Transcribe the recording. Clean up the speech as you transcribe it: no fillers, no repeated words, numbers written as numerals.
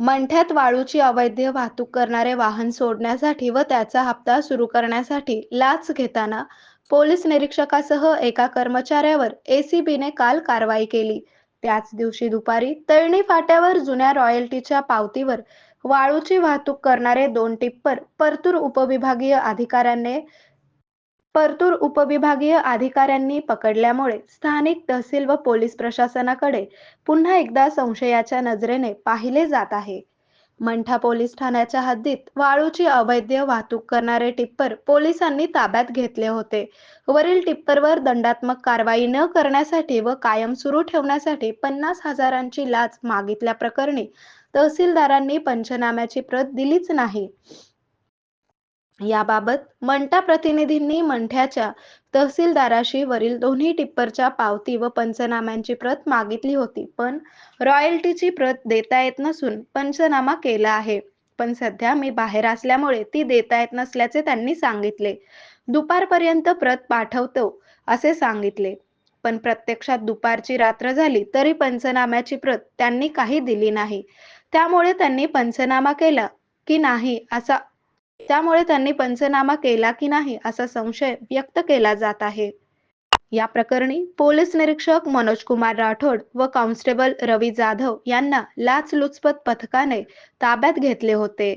मंठ्यात वाळूची अवैध वाहतूक करणारे वाहन सोडण्यासाठी व त्याचा हप्ता सुरू करण्यासाठी लाच घेताना पोलीस निरीक्षकासह एका कर्मचाऱ्यावर एसीबीने काल कारवाई केली. त्याच दिवशी दुपारी तळणी फाट्यावर जुन्या रॉयल्टीच्या पावतीवर वाळूची वाहतूक करणारे दोन टिप्पर परतूर उपविभागीय अधिकाऱ्यांनी पकडल्यामुळे स्थानिक तहसील व पोलीस प्रशासनाकडे पुन्हा एकदा संशयाच्या नजरेने पाहिले जात आहे. मंठा पोलीस ठाण्याच्या हद्दीत वाळूची अवैध वाहतूक करणारे टिप्पर पोलिसांनी ताब्यात घेतले होते. वरील टिप्परवर दंडात्मक कारवाई न करण्यासाठी व कायम सुरू ठेवण्यासाठी 50,000ची लाच मागितल्याप्रकरणी तहसीलदारांनी पंचनाम्याची प्रत दिलीच नाही. याबाबत मंठा प्रतिनिधींनी मंठ्याच्या तहसीलदाराशी वरील दोन्ही टिप्परच्या पावती व पंचनाम्यांची प्रत मागितली होती, पण रॉयल्टीची प्रत देता येत नसून पंचनामा केला आहे. पण सध्या मी बाहेर असल्यामुळे ती देता येत नसल्याचे त्यांनी सांगितले. दुपारपर्यंत प्रत पाठवतो असे सांगितले. पण प्रत्यक्षात दुपारची रात्र झाली तरी पंचनाम्याची प्रत त्यांनी काही दिली नाही. त्यामुळे त्यांनी पंचनामा केला की नाही असा असा संशय व्यक्त केला जात आहे. या प्रकरणी पोलीस निरीक्षक मनोज कुमार राठोड व कॉन्स्टेबल रवी जाधव यांना लाचलुचपत पथकाने ताब्यात घेतले होते.